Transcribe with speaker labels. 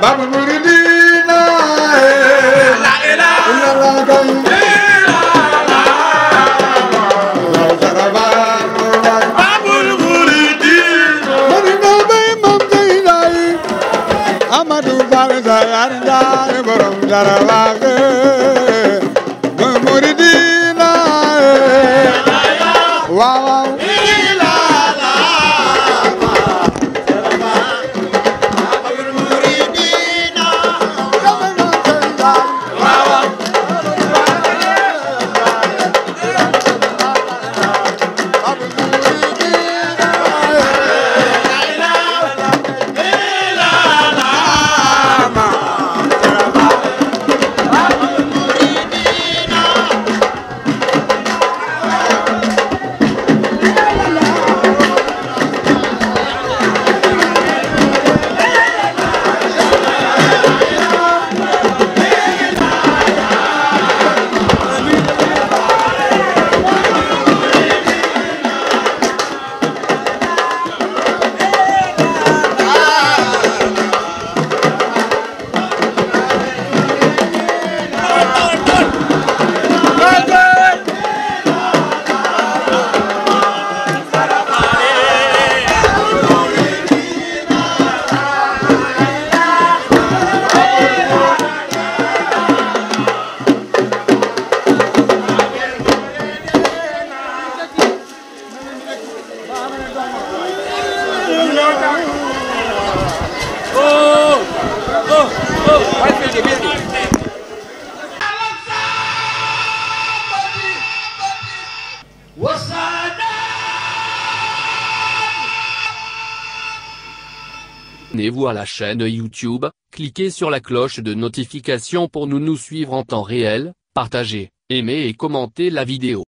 Speaker 1: Babul Muridina la ilaha illallah Babul Muridina Marina bay mam jaylay Amadou Fall Sayanda borom Darawaage Muridina waaw
Speaker 2: Abonnez-vous à la chaîne YouTube, cliquez sur la cloche de notification pour nous suivre en temps réel, partagez, aimez et commentez la vidéo.